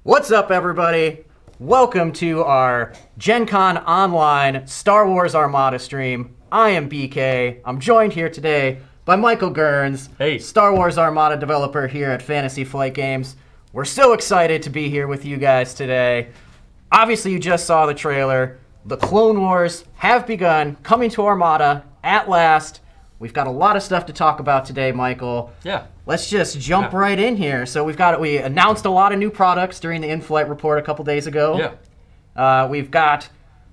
What's up, everybody? Welcome to our GenCon online Star Wars Armada stream. I am BK. I'm joined here today by Michael Gernes, Hey. Star Wars Armada developer here at Fantasy Flight Games. We're so excited to be here with you guys today. Obviously, you just saw the trailer. The Clone Wars have begun, coming to Armada at last. We've got a lot of stuff to talk about today, Michael. Yeah. Let's just jump right in here. So we announced a lot of new products during the in-flight report a couple days ago. Yeah. We've got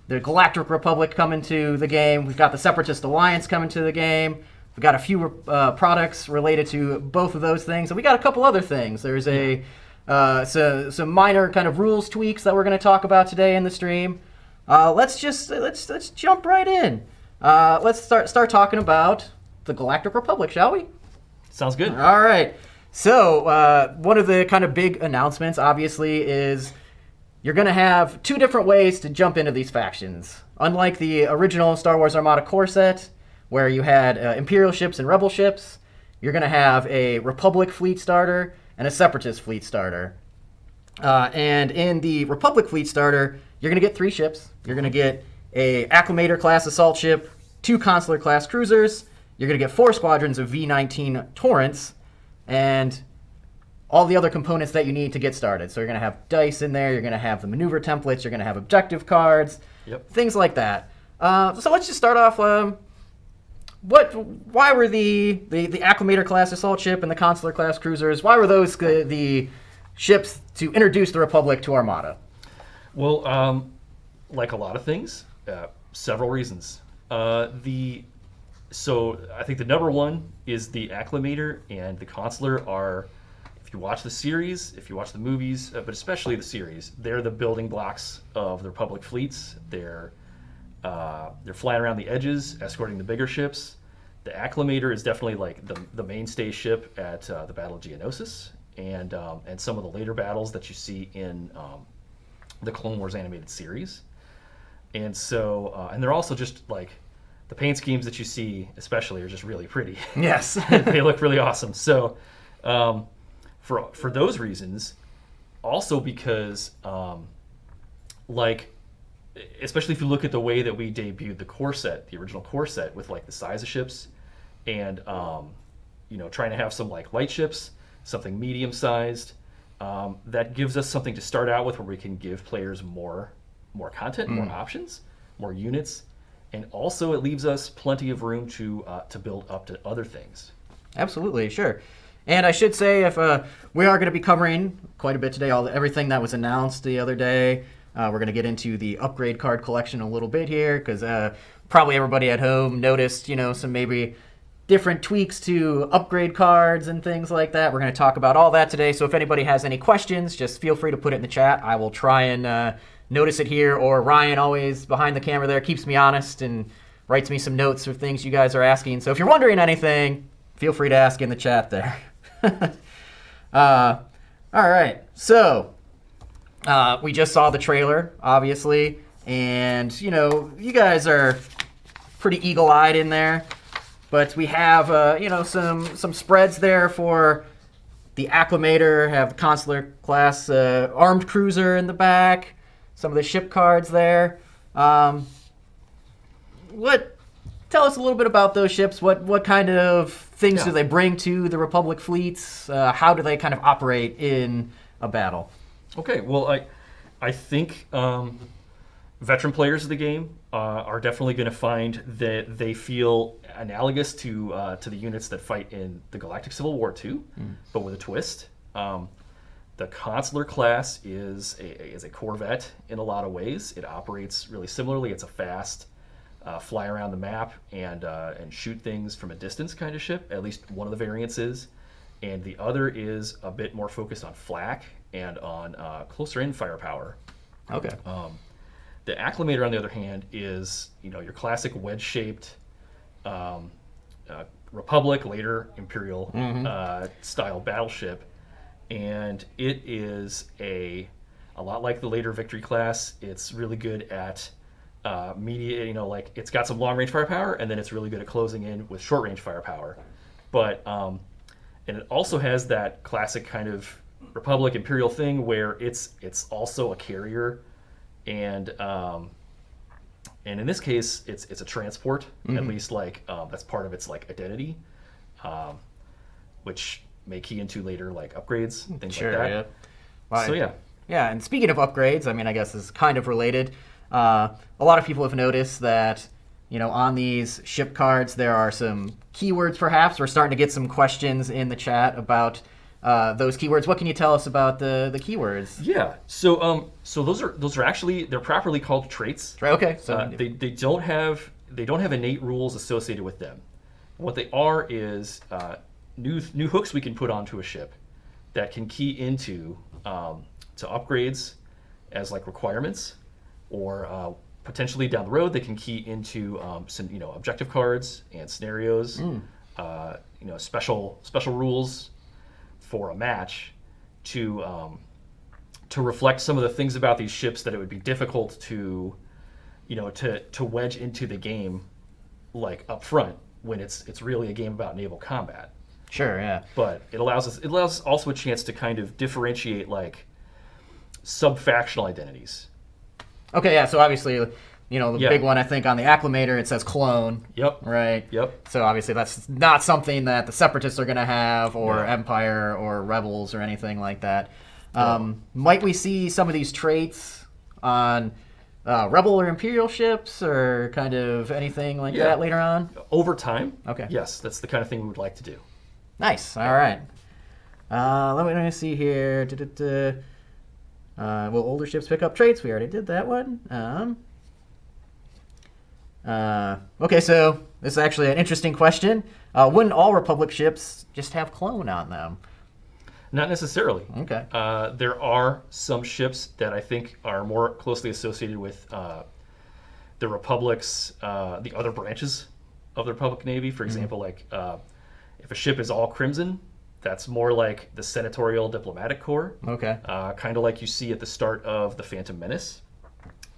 the Galactic Republic coming to the game. We've got the Separatist Alliance coming to the game. We've got a few products related to both of those things. And we got a couple other things. There's some minor kind of rules tweaks that we're going to talk about today in the stream. Let's jump right in. Let's start talking about the Galactic Republic, shall we? Sounds good. All right. So one of the kind of big announcements, obviously, is you're going to have two different ways to jump into these factions. Unlike the original Star Wars Armada core set, where you had Imperial ships and Rebel ships, you're going to have a Republic fleet starter and a Separatist fleet starter. And in the Republic fleet starter, you're going to get 3 ships. You're going to get a Acclimator class assault ship, 2 Consular class cruisers. You're going to get 4 squadrons of V-19 Torrents, and all the other components that you need to get started. So you're going to have dice in there. You're going to have the maneuver templates. You're going to have objective cards, things like that. So let's just start off. Why were the Acclimator class assault ship and the Consular class cruisers? Why were those the ships to introduce the Republic to Armada? Well, like a lot of things, several reasons. So I think the number one is the Acclimator and the Consular are, if you watch the series, if you watch the movies, but especially the series, they're the building blocks of the Republic fleets. They're flying around the edges, escorting the bigger ships. The Acclimator is definitely like the mainstay ship at the Battle of Geonosis and some of the later battles that you see in the Clone Wars animated series. And so, and they're also just like, the paint schemes that you see, especially, are just really pretty. Yes. They look really awesome. So, for those reasons, also because, especially if you look at the way that we debuted the core set, the original core set, with like the size of ships, and trying to have some like light ships, something medium sized, that gives us something to start out with, where we can give players more content, more options, more units. And also, it leaves us plenty of room to build up to other things. Absolutely, sure. And I should say, if we are going to be covering quite a bit today, everything that was announced the other day. We're going to get into the upgrade card collection a little bit here, because probably everybody at home noticed, some maybe different tweaks to upgrade cards and things like that. We're going to talk about all that today. So if anybody has any questions, just feel free to put it in the chat. I will try and notice it here, or Ryan, always behind the camera there, keeps me honest and writes me some notes of things you guys are asking. So if you're wondering anything, feel free to ask in the chat there. All right, so we just saw the trailer, obviously, and you guys are pretty eagle-eyed in there, but we have some spreads there for the Acclimator, have the Consular class armed cruiser in the back. Some of the ship cards there. Tell us a little bit about those ships. What kind of things do they bring to the Republic fleets? How do they kind of operate in a battle? Okay, well, I think veteran players of the game are definitely going to find that they feel analogous to the units that fight in the Galactic Civil War 2, but with a twist. The Consular class is a Corvette in a lot of ways. It operates really similarly. It's a fast, fly around the map and shoot things from a distance kind of ship. At least one of the variants is. And the other is a bit more focused on flak and on closer in firepower. Okay. The Acclimator, on the other hand, is your classic wedge-shaped Republic, later Imperial style battleship. And it is a lot like the later Victory class. It's really good at it's got some long range firepower, and then it's really good at closing in with short range firepower. But and it also has that classic kind of Republic Imperial thing where it's also a carrier, and in this case it's a transport. At least like that's part of its like identity, which may key into later like upgrades, things Sure, like that. yeah. Well, So yeah. Yeah, and speaking of upgrades, I mean, I guess this is kind of related. A lot of people have noticed that, on these ship cards, there are some keywords, perhaps. We're starting to get some questions in the chat about those keywords. What can you tell us about the keywords? Yeah. So those are actually, they're properly called traits. Right, okay. So They don't have innate rules associated with them. What they are is new hooks we can put onto a ship that can key into to upgrades as like requirements, or potentially down the road they can key into some objective cards and scenarios, special rules for a match to reflect some of the things about these ships that it would be difficult to wedge into the game like up front when it's really a game about naval combat. Sure, yeah. But it allows us also a chance to kind of differentiate like sub-factional identities. Okay, yeah, so obviously, the Yeah. big one, I think, on the acclimator, it says clone. Yep. Right? Yep. So obviously that's not something that the Separatists are going to have, or No. Empire, or Rebels, or anything like that. No. Might we see some of these traits on Rebel or Imperial ships, or kind of anything like Yeah. that later on? Over time, Okay. yes, that's the kind of thing we would like to do. Nice. All right. Let me see here. Will older ships pick up traits? We already did that one. Okay, so this is actually an interesting question. Wouldn't all Republic ships just have clone on them? Not necessarily. Okay. There are some ships that I think are more closely associated with the Republic's, the other branches of the Republic Navy. For example, like if a ship is all crimson, that's more like the Senatorial Diplomatic Corps. Okay. Kind of like you see at the start of the Phantom Menace.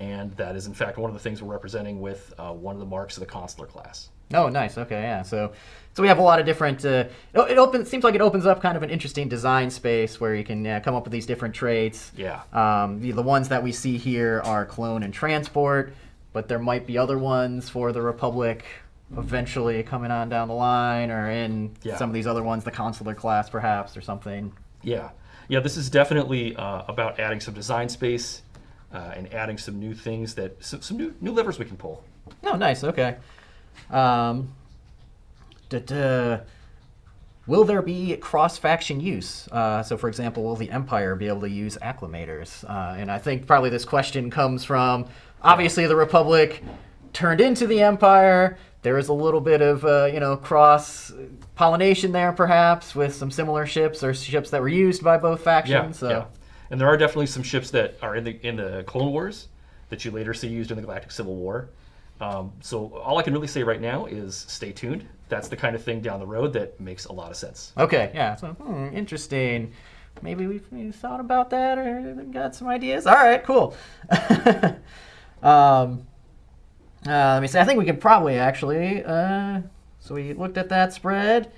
And that is, in fact, one of the things we're representing with one of the marks of the Consular class. Oh, nice. Okay, yeah. So we have a lot of different. It seems like it opens up kind of an interesting design space where you can come up with these different traits. Yeah. The ones that we see here are clone and transport, but there might be other ones for the Republic eventually coming on down the line, or in some of these other ones, the Consular class perhaps, or something. Yeah. Yeah, this is definitely about adding some design space and adding some new things, some new levers we can pull. Oh, nice. Okay. Will there be cross-faction use? So, for example, will the Empire be able to use acclimators? And I think probably this question comes from, obviously, the Republic turned into the Empire. There is a little bit of, cross-pollination there, perhaps, with some similar ships or ships that were used by both factions. Yeah. And there are definitely some ships that are in the Clone Wars that you later see used in the Galactic Civil War. So all I can really say right now is stay tuned. That's the kind of thing down the road that makes a lot of sense. Okay, yeah. So, interesting. Maybe we've thought about that or got some ideas. All right, cool. Let me see. I think we could probably actually. So we looked at that spread.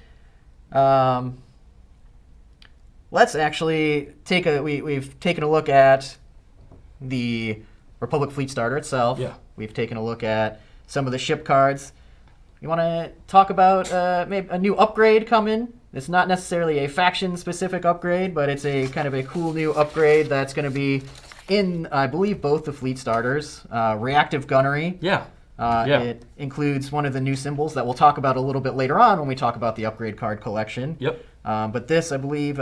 Let's actually we've taken a look at the Republic Fleet Starter itself. Yeah. We've taken a look at some of the ship cards. You want to talk about maybe a new upgrade coming? It's not necessarily a faction-specific upgrade, but it's a kind of a cool new upgrade that's going to be in, I believe, both the Fleet Starters. Reactive Gunnery. Yeah. It includes one of the new symbols that we'll talk about a little bit later on when we talk about the upgrade card collection. Yep. But this, I believe,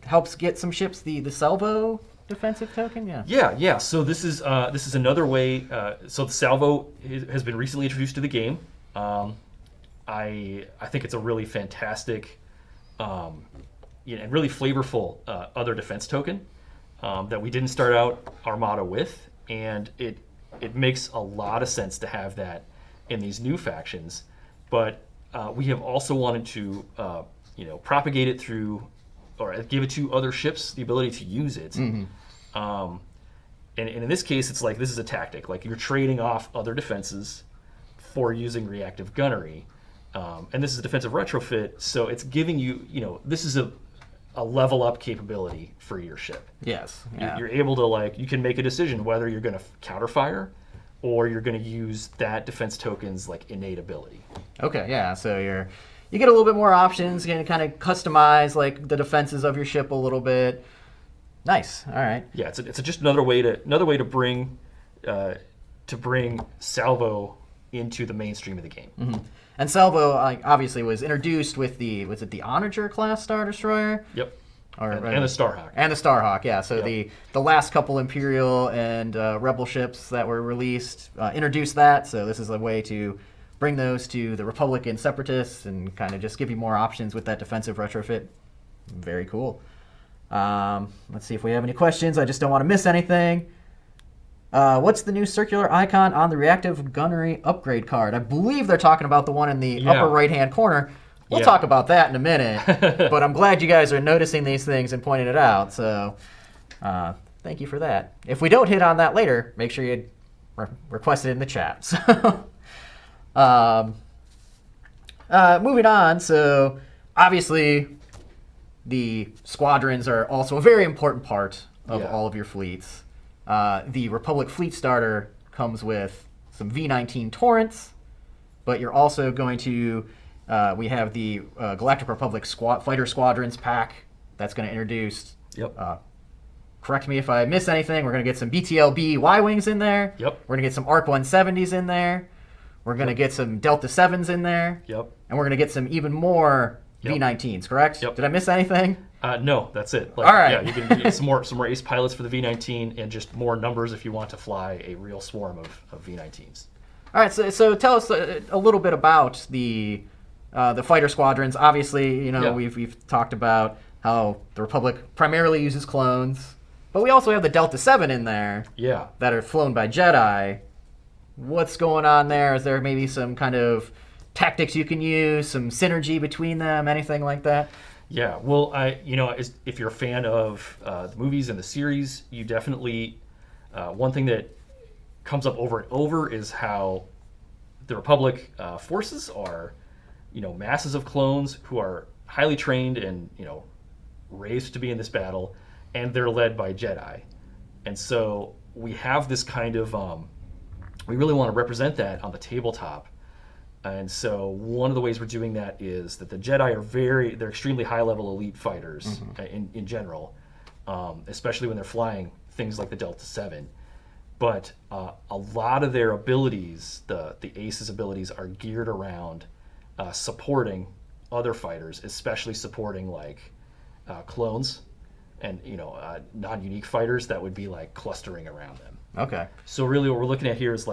helps get some ships the Salvo defensive token. Yeah. Yeah. So this is another way. So the Salvo has been recently introduced to the game. I think it's a really fantastic, and really flavorful other defense token that we didn't start out Armada with, and it makes a lot of sense to have that in these new factions. But we have also wanted to propagate it through, or give it to other ships the ability to use it. Mm-hmm. And in this case, it's like this is a tactic. Like you're trading off other defenses for using reactive gunnery. And this is a defensive retrofit, so it's giving you, this is a level up capability for your ship. Yes. You- Yeah. You're able to you can make a decision whether you're going to counterfire or you're going to use that defense token's innate ability. Okay. Yeah. So you get a little bit more options. You can kind of customize the defenses of your ship a little bit. Nice. All right. Yeah, it's just another way to bring salvo into the mainstream of the game. Mm-hmm. And Salvo obviously was introduced with was it the Onager class Star Destroyer? Yep. And the Starhawk. And the Starhawk, yeah. So Yep. the last couple Imperial and Rebel ships that were released introduced that. So this is a way to bring those to the Republic and Separatists and kind of just give you more options with that defensive retrofit. Very cool. Let's see if we have any questions. I just don't want to miss anything. What's the new circular icon on the reactive gunnery upgrade card? I believe they're talking about the one in the upper right-hand corner. We'll talk about that in a minute, but I'm glad you guys are noticing these things and pointing it out, so thank you for that. If we don't hit on that later, make sure you request it in the chat. So, moving on, so obviously the squadrons are also a very important part of all of your fleets. The Republic Fleet Starter comes with some V-19 Torrents, but you're also going to we have the Galactic Republic Fighter Squadrons pack that's going to introduce. Yep. Correct me if I miss anything. We're going to get some BTLB Y-Wings in there. Yep. We're going to get some ARC 170s in there. We're going to get some Delta 7s in there. Yep. And we're going to get some even more V-19s, correct? Yep. Did I miss anything? No, that's it. All right. Yeah, you can get some more ace pilots for the V-19 and just more numbers if you want to fly a real swarm of V-19s. All right. So tell us a little bit about the fighter squadrons. Obviously, we've talked about how the Republic primarily uses clones, but we also have the Delta 7 in there. Yeah. That are flown by Jedi. What's going on there? Is there maybe some kind of tactics you can use, some synergy between them, anything like that? Yeah. Well, if you're a fan of the movies and the series, you definitely one thing that comes up over and over is how the Republic forces are, masses of clones who are highly trained and raised to be in this battle, and they're led by Jedi, and so we have this kind of we really want to represent that on the tabletop. And so one of the ways we're doing that is that the Jedi are they're extremely high-level elite fighters in general, especially when they're flying things like the Delta 7. But a lot of their abilities, the Aces abilities, are geared around supporting other fighters, especially supporting clones and non-unique fighters that would be clustering around them. Okay. So really what we're looking at here is a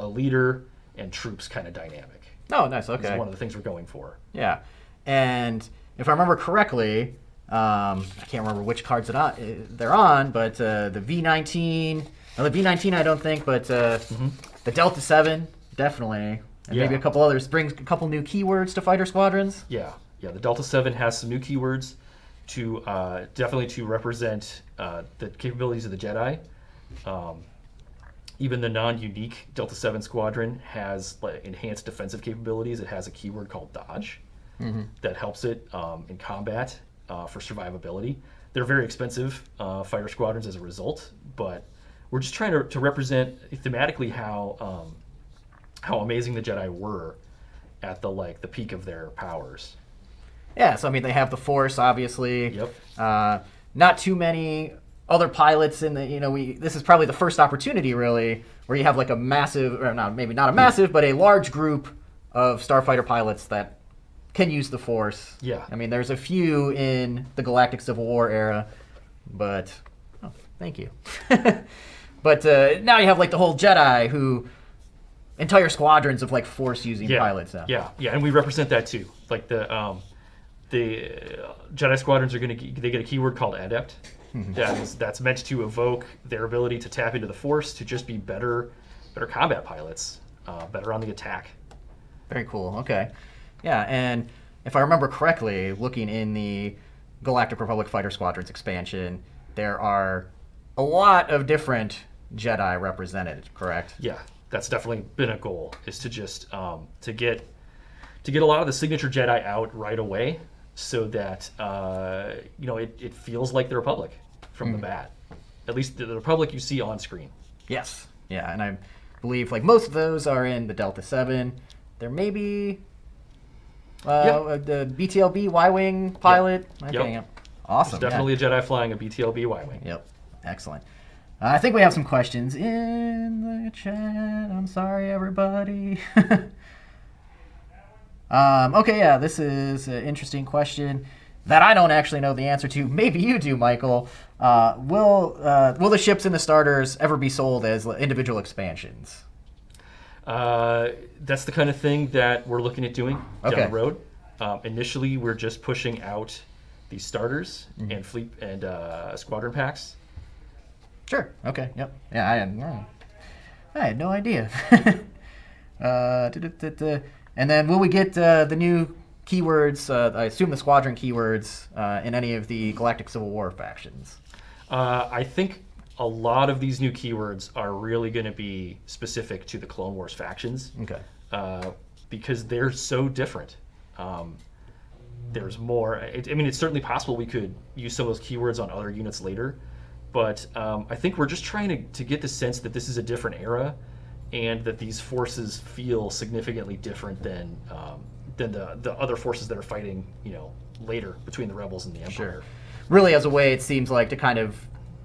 leader and troops kind of dynamic. Oh, nice. Okay. That's one of the things we're going for. Yeah. And if I remember correctly, I can't remember which cards they're on, but the V-19, the V-19 I don't think, but the Delta 7, definitely. And maybe a couple others. Brings a couple new keywords to fighter squadrons. Yeah. Yeah, the Delta 7 has some new keywords to definitely to represent the capabilities of the Jedi. Even the non-unique Delta 7 squadron has enhanced defensive capabilities. It has a keyword called Dodge that helps it in combat for survivability. They're very expensive fighter squadrons as a result, but we're just trying to represent thematically how amazing the Jedi were at the peak of their powers. Yeah, so they have the Force, obviously. Yep. Not too many other pilots in the, this is probably the first opportunity really where you have a massive, or maybe not a massive, but a large group of starfighter pilots that can use the Force. Yeah. There's a few in the Galactic Civil War era, but thank you. But now you have the whole Jedi who entire squadrons of Force using pilots now. Yeah, and we represent that too. The Jedi squadrons they get a keyword called Adept. That's meant to evoke their ability to tap into the Force to just be better combat pilots, better on the attack. Very cool. Okay. Yeah, and if I remember correctly, looking in the Galactic Republic Fighter Squadrons expansion, there are a lot of different Jedi represented, correct? Yeah, that's definitely been a goal, is to just to get a lot of the signature Jedi out right away, so that it feels like the Republic from the bat. At least the Republic you see on screen. Yes. Yeah, and I believe like most of those are in the Delta 7. There may be the BTLB Y-Wing pilot. Yep. Okay, yep. Awesome. There's definitely a Jedi flying a BTLB Y-Wing. Yep. Excellent. I think we have some questions in the chat. I'm sorry, everybody. Okay, yeah, this is an interesting question that I don't actually know the answer to. Maybe you do, Michael. Will the ships in the starters ever be sold as individual expansions? That's the kind of thing that we're looking at doing down Okay. the road. Initially, we're just pushing out the starters and fleet and squadron packs. Sure. Okay. Yep. Yeah, I had no idea. And then will we get the new keywords, I assume the squadron keywords, in any of the Galactic Civil War factions? I think a lot of these new keywords are really going to be specific to the Clone Wars factions. Okay. Because they're so different. There's more. It's certainly possible we could use some of those keywords on other units later, but I think we're just trying to get the sense that this is a different era, and that these forces feel significantly different than the other forces that are fighting, later between the Rebels and the Empire. Sure. Really, as a way, it seems like to kind of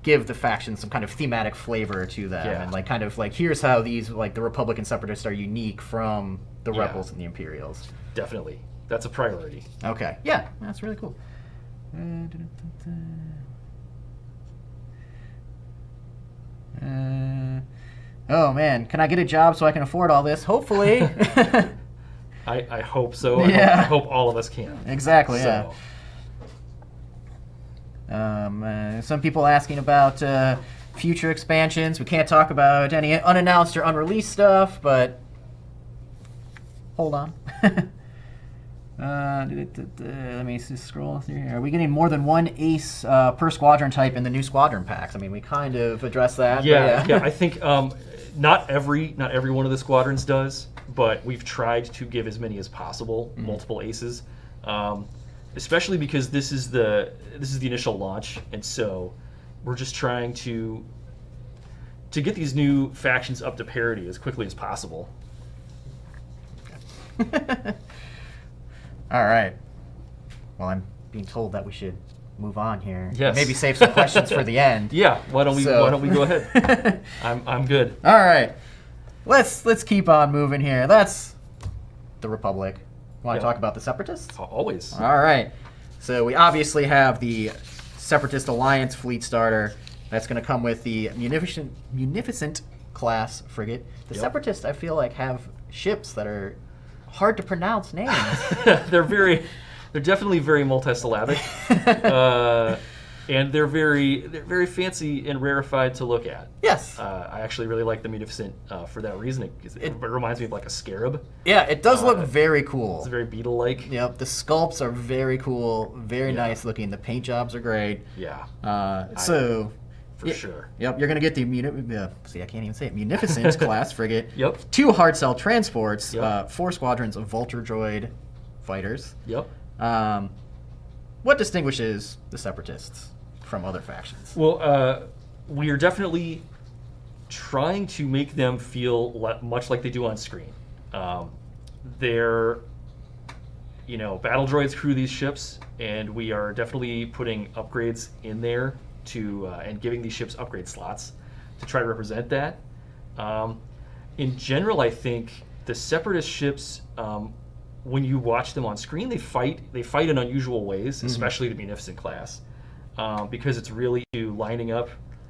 give the factions some kind of thematic flavor to them, Yeah. and here's how these the Republic and Separatists are unique from the Yeah. Rebels and the Imperials. Definitely, that's a priority. Okay. Yeah, that's really cool. Oh man, can I get a job so I can afford all this? Hopefully. I hope so. Yeah. I hope all of us can. Exactly. So, Yeah. Some people asking about future expansions. We can't talk about any unannounced or unreleased stuff, but hold on. Let me just scroll through here. Are we getting more than one ace per squadron type in the new squadron packs? I mean, we kind of addressed that. Yeah. I think not every one of the squadrons does, but we've tried to give as many as possible, multiple aces, especially because this is the initial launch, and so we're just trying to get these new factions up to parity as quickly as possible. All right. Well, I'm being told that we should move on here. Yes. Maybe save some questions for the end. Yeah. Why don't we go ahead? I'm good. All right. Let's keep on moving here. That's the Republic. Want to talk about the Separatists? Always. All right. So we obviously have the Separatist Alliance fleet starter. That's going to come with the Munificent class frigate. The Separatists, I feel like, have ships that are hard to pronounce names. They're definitely very multisyllabic, and they're very fancy and rarefied to look at. Yes. I actually really like the Munificent for that reason. It reminds me of like a scarab. Yeah, it does look very cool. It's very beetle-like. Yep, the sculpts are very cool, very nice looking. The paint jobs are great. Yeah. For sure. Yep, you're going to get the see, I can't even say it. Munificent class frigate. Yep. 2 hard cell transports, Yep. 4 squadrons of Vulture droid fighters. Yep. What distinguishes the Separatists from other factions? Well, we are definitely trying to make them feel much like they do on screen. They're, battle droids crew these ships, and we are definitely putting upgrades in there and giving these ships upgrade slots to try to represent that. In general, I think the Separatist ships, when you watch them on screen, they fight in unusual ways, especially the Munificent class, because it's really lining up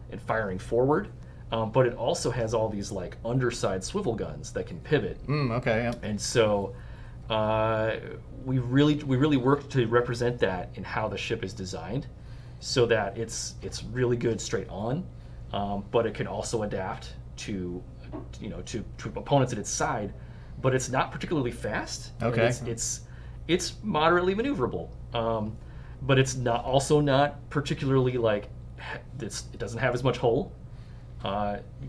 and firing forward. But it also has all these underside swivel guns that can pivot. Okay. Yep. And so we really worked to represent that in how the ship is designed, so that it's really good straight on, but it can also adapt to opponents at its side. But it's not particularly fast. Okay. It's moderately maneuverable, but it's not particularly it doesn't have as much hull.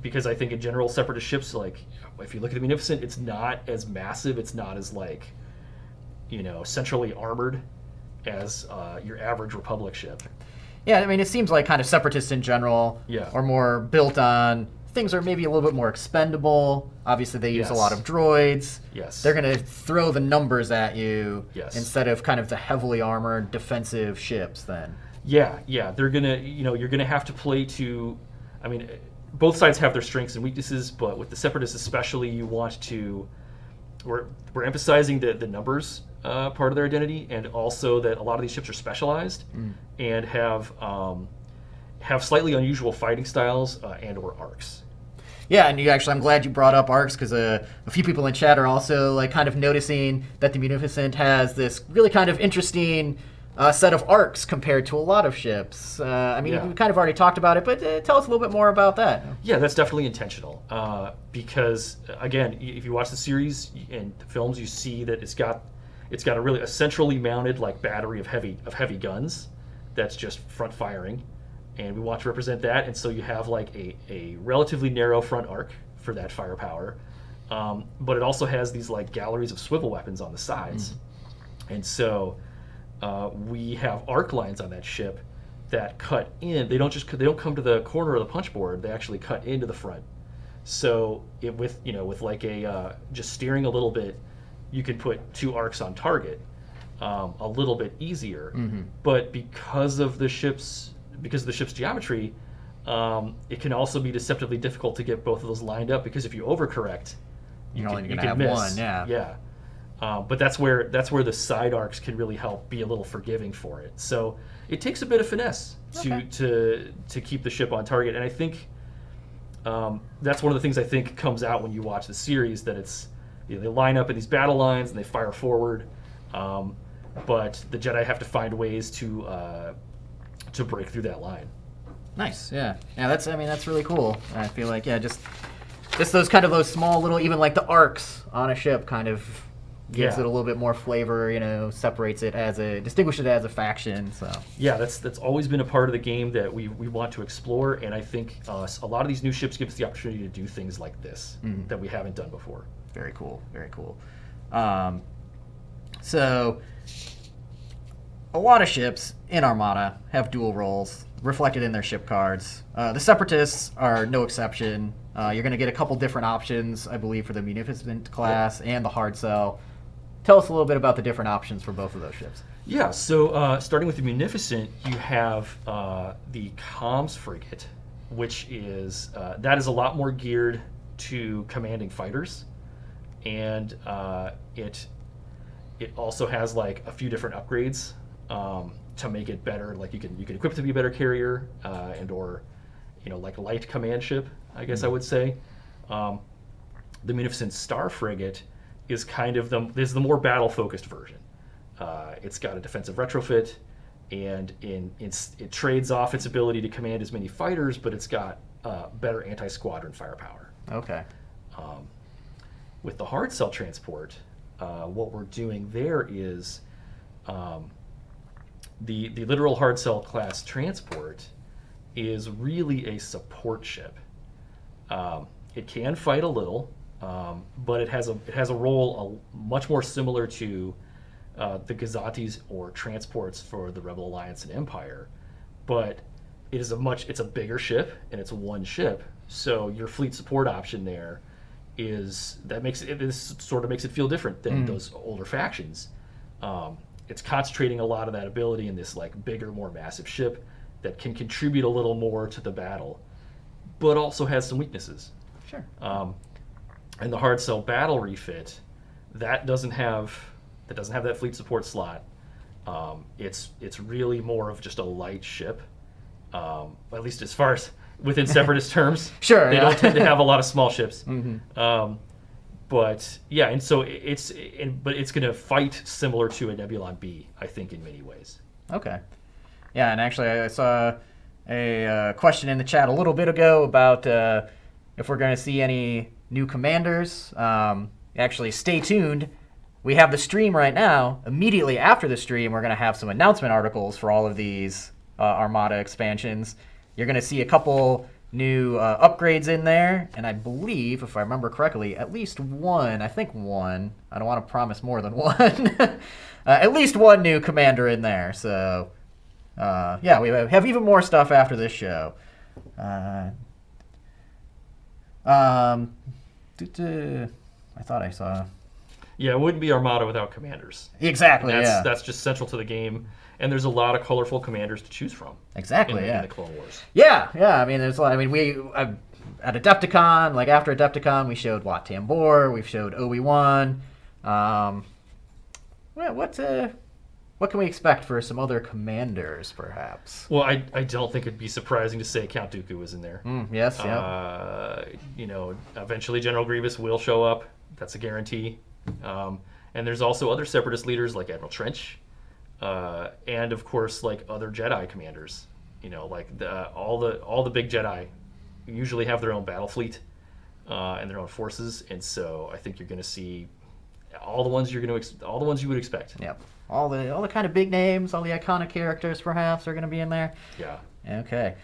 Because I think in general, Separatist ships, if you look at the Munificent, it's not as massive. It's not as centrally armored as your average Republic ship. Yeah, I mean, it seems like kind of Separatists in general are more built on things are maybe a little bit more expendable. Obviously, they use a lot of droids. Yes. They're going to throw the numbers at you instead of kind of the heavily armored defensive ships then. Yeah. They're going to, you're going to have to play to, I mean, both sides have their strengths and weaknesses, but with the Separatists especially, you want to, we're emphasizing the numbers part of their identity, and also that a lot of these ships are specialized and have slightly unusual fighting styles and or arcs. Yeah, and I'm glad you brought up arcs, because a few people in chat are also like kind of noticing that the Munificent has this really kind of interesting set of arcs compared to a lot of ships. I mean, we kind of already talked about it, but tell us a little bit more about that. Yeah, that's definitely intentional, because again, if you watch the series and the films, you see that it's got a centrally mounted like battery of heavy guns that's just front firing. And we want to represent that, and so you have like a relatively narrow front arc for that firepower, but it also has these like galleries of swivel weapons on the sides, and so we have arc lines on that ship that cut in. They don't come to the corner of the punch board. They actually cut into the front. So with like just steering a little bit, you can put 2 arcs on target a little bit easier. But because of the ship's geometry, it can also be deceptively difficult to get both of those lined up, because if you overcorrect, you can have miss. One. Yeah. But that's where the side arcs can really help be a little forgiving for it. So it takes a bit of finesse to keep the ship on target, and I think that's one of the things I think comes out when you watch the series, that it's they line up in these battle lines and they fire forward, but the Jedi have to find ways to break through that line. Nice, yeah. That's really cool. I feel like just those small little, even like the arcs on a ship kind of gives it a little bit more flavor, separates it distinguishes it as a faction. So yeah, that's always been a part of the game that we want to explore, and I think a lot of these new ships give us the opportunity to do things like this that we haven't done before. Very cool, very cool. So a lot of ships in Armada have dual roles reflected in their ship cards. The Separatists are no exception. You're going to get a couple different options, I believe, for the Munificent class and the Hard Cell. Tell us a little bit about the different options for both of those ships. Yeah, so starting with the Munificent, you have the Comms Frigate, which is that is a lot more geared to commanding fighters, and it also has like a few different upgrades to make it better. Like you can equip it to be a better carrier, and or like light command ship, I guess I would say. The Munificent Star Frigate is kind of the more battle focused version. It's got a defensive retrofit, and it trades off its ability to command as many fighters, but it's got better anti-squadron firepower. Okay. With the Hard Cell transport, what we're doing there is the literal Hard Cell class transport is really a support ship. It can fight a little, but it has a role much more similar to the Gazatis or transports for the Rebel Alliance and Empire, but it's a bigger ship, and it's one ship. So your fleet support option there makes it feel different than those older factions. It's concentrating a lot of that ability in this like bigger, more massive ship that can contribute a little more to the battle, but also has some weaknesses. Sure. And the Hard Cell battle refit, that doesn't have that fleet support slot. It's really more of just a light ship, at least as far as within Separatist terms. Sure. They don't tend to have a lot of small ships. But yeah, and so it's going to fight similar to a Nebulon B, I think, in many ways. Okay. Yeah, and actually I saw a question in the chat a little bit ago about if we're going to see any new commanders. Actually, stay tuned. We have the stream right now. Immediately after the stream, we're going to have some announcement articles for all of these Armada expansions. You're going to see a couple new upgrades in there, and I believe, if I remember correctly, at least one. I think one. I don't want to promise more than one. At least one new commander in there. So, yeah, we have even more stuff after this show. I thought I saw. Yeah, it wouldn't be Armada without commanders. Exactly. That's just central to the game, and there's a lot of colorful commanders to choose from. Exactly. In the Clone Wars. Yeah. I mean, there's. I mean, we at Adepticon, like after Adepticon, we showed Wat Tambor, we showed Obi-Wan. Well, what can we expect for some other commanders, perhaps? Well, I don't think it'd be surprising to say Count Dooku was in there. Yes. Yeah. Eventually General Grievous will show up. That's a guarantee. And there's also other Separatist leaders like Admiral Trench, and of course like other Jedi commanders. Like all the big Jedi usually have their own battle fleet and their own forces, and so I think you're going to see all the ones you would expect. Yep. All the kind of big names, all the iconic characters, perhaps, are going to be in there. Yeah. Okay.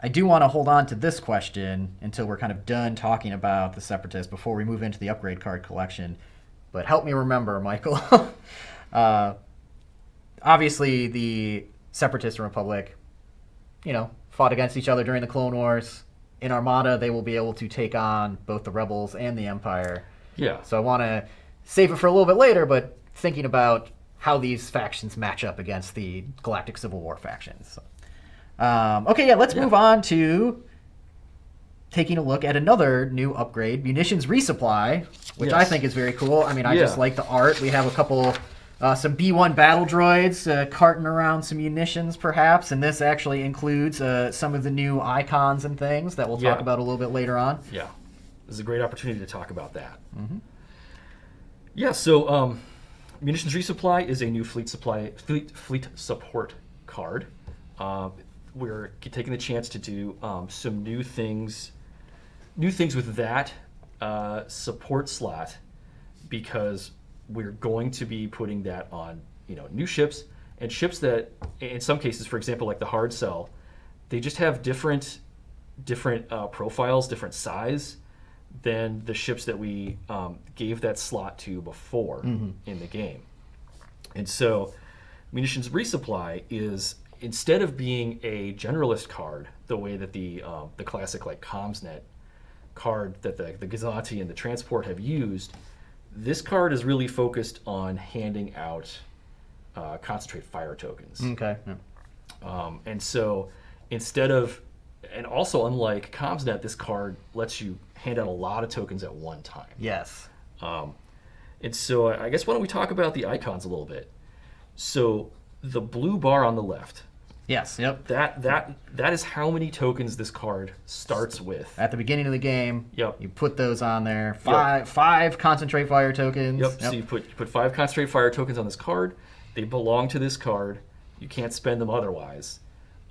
I do want to hold on to this question until we're kind of done talking about the Separatists before we move into the upgrade card collection. But help me remember, Michael. Obviously, the Separatist and Republic, fought against each other during the Clone Wars. In Armada, they will be able to take on both the Rebels and the Empire. Yeah. So I want to save it for a little bit later, but thinking about how these factions match up against the Galactic Civil War factions. Let's move on to taking a look at another new upgrade, munitions resupply, which I think is very cool. I mean, I just like the art. We have a couple, some B-1 battle droids carting around some munitions, perhaps, and this actually includes some of the new icons and things that we'll talk about a little bit later on. Yeah, this is a great opportunity to talk about that. Mm-hmm. Yeah, so munitions resupply is a new fleet support card. We're taking the chance to do some new things with that support slot, because we're going to be putting that on new ships, and ships that in some cases, for example, like the hard sell, they just have different profiles, different size than the ships that we gave that slot to before in the game. And so munitions resupply is, instead of being a generalist card, the way that the classic like CommsNet card that the Gazanti and the Transport have used, this card is really focused on handing out concentrate fire tokens. Okay. Yeah. And so instead of, and also unlike CommsNet, this card lets you hand out a lot of tokens at one time. Yes. And so I guess why don't we talk about the icons a little bit? So the blue bar on the left. Yes. Yep. That is how many tokens this card starts with. At the beginning of the game. Yep. You put those on there. Five concentrate fire tokens. Yep. So you put 5 concentrate fire tokens on this card. They belong to this card. You can't spend them otherwise.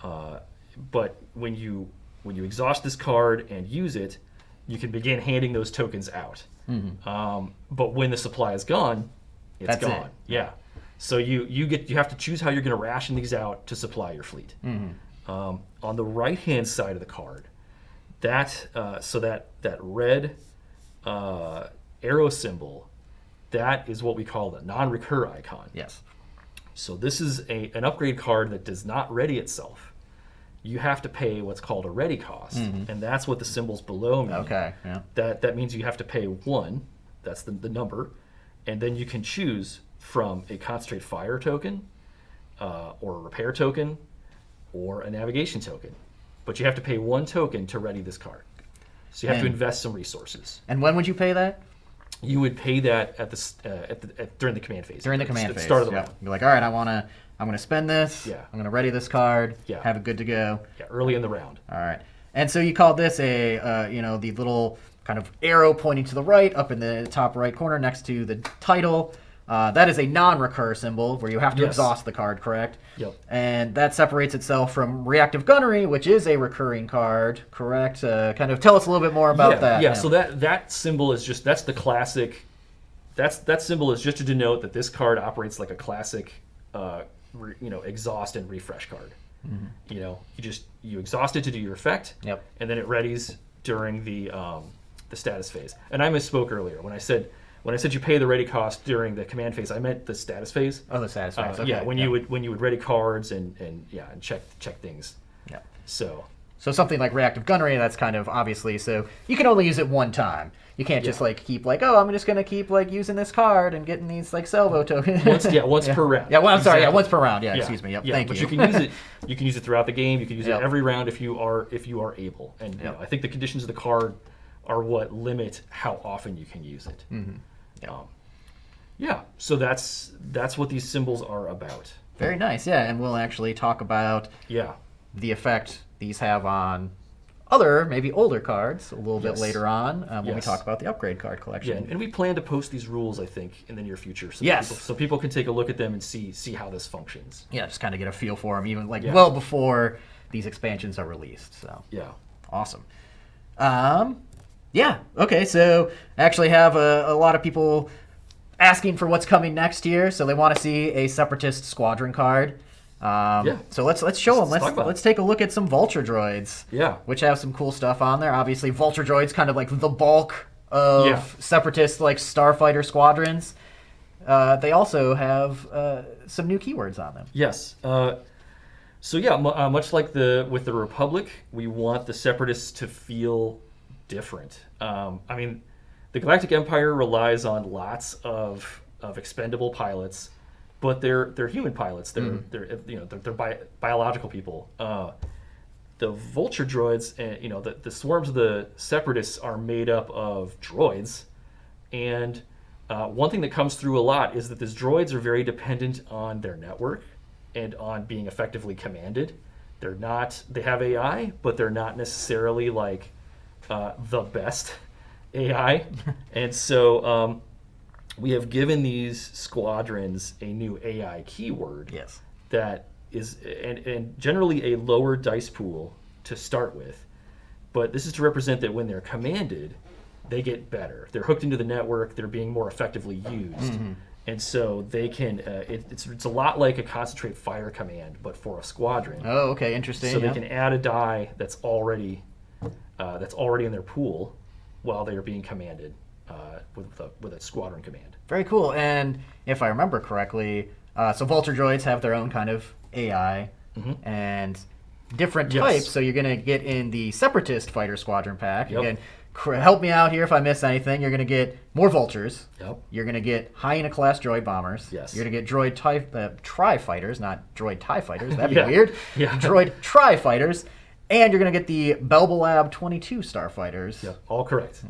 But when you exhaust this card and use it, you can begin handing those tokens out. Mm-hmm. But when the supply is gone, it's gone. Yeah. So you have to choose how you're going to ration these out to supply your fleet. Mm-hmm. On the right hand side of the card, that red arrow symbol, that is what we call the non-recur icon. Yes. So this is an upgrade card that does not ready itself. You have to pay what's called a ready cost, and that's what the symbols below mean. Okay. Yeah. That means you have to pay 1. That's the number, and then you can choose from a concentrate fire token, or a repair token, or a navigation token. But you have to pay 1 token to ready this card. So you have to invest some resources. And when would you pay that? You would pay that during the command phase. During the command at phase. the start of the round. You're like, all right, I'm gonna spend this. Yeah. I'm gonna ready this card. Yeah. Have it good to go. Yeah, early in the round. All right. And so you called this the little kind of arrow pointing to the right, up in the top right corner next to the title. That is a non-recur symbol where you have to exhaust the card, correct? Yep. And that separates itself from reactive gunnery, which is a recurring card, correct? Kind of tell us a little bit more about that. Yeah. So that symbol is just, that's the classic. That symbol is just to denote that this card operates like a classic, exhaust and refresh card. You exhaust it to do your effect, Yep. and then it readies during the status phase. And I misspoke earlier when I said you pay the ready cost during the command phase. I meant the status phase. Oh, the status phase. Okay. Yeah, when you would ready cards and check things. Yeah. So something like reactive gunnery, that's kind of obviously, so you can only use it one time. You can't just keep I'm just gonna keep using this card and getting these salvo tokens. Once per round. Yeah, well, I'm sorry, Exactly. once per round. Yeah, excuse me. Yep, thank you. But you can use it. You can use it throughout the game. You can use it Yep. every round if you are able. And I think the conditions of the card are what limit how often you can use it. So that's what these symbols are about. Very nice. Yeah, and we'll actually talk about the effect these have on other, maybe older cards a little bit later on when we talk about the upgrade card collection. Yeah, and we plan to post these rules, I think, in the near future, so people can take a look at them and see how this functions. Yeah, just kind of get a feel for them, even well before these expansions are released. So awesome. Okay, so I actually have a lot of people asking for what's coming next year, so they want to see a Separatist Squadron card. So let's show them. Let's take a look at some Vulture droids. Yeah. Which have some cool stuff on there. Obviously, Vulture droids kind of the bulk of Separatist starfighter squadrons. They also have some new keywords on them. Yes. Much like with the Republic, we want the Separatists to feel different. The Galactic Empire relies on lots of expendable pilots. But they're human pilots. They're biological people. The Vulture droids, the swarms of the Separatists are made up of droids, and one thing that comes through a lot is that these droids are very dependent on their network and on being effectively commanded. They have AI, but they're not necessarily the best AI, and so. We have given these squadrons a new AI keyword that is and generally a lower dice pool to start with, but this is to represent that when they're commanded, they get better. They're hooked into the network. They're being more effectively used, and so they can. It's a lot like a concentrate fire command, but for a squadron. Oh, okay, interesting. So they can add a die that's already in their pool while they are being commanded. With a squadron command. Very cool. And if I remember correctly, so Vulture droids have their own kind of AI and different types. So you're going to get in the Separatist Fighter Squadron pack. Again, help me out here if I miss anything. You're going to get more Vultures. You're going to get Hyena class droid bombers. You're going to get droid tri-fighters, not droid TIE fighters. That'd be weird. Droid tri-fighters. And you're going to get the Belbalab 22 starfighters. All correct.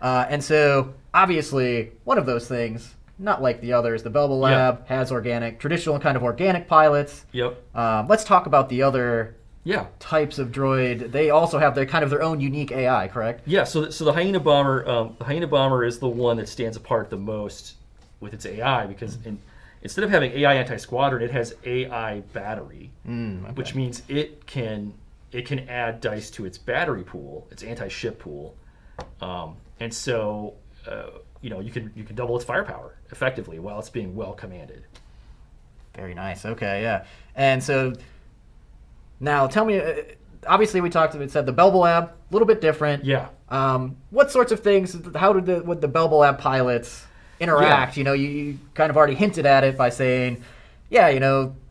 And so, obviously, one of those things, not like the others, the Belbalab has traditional kind of organic pilots. Let's talk about the other types of droid. They also have their own unique AI, correct? Yeah. So the Hyena bomber is the one that stands apart the most with its AI because instead of having AI anti-squadron, it has AI battery, which means it can add dice to its battery pool, its anti-ship pool. And so, you can double its firepower effectively while it's being well commanded. Very nice. Okay, yeah. And so, now tell me. Obviously, we said the Belbalab a little bit different. What sorts of things? How would the Belbalab pilots interact? You kind of already hinted at it by saying,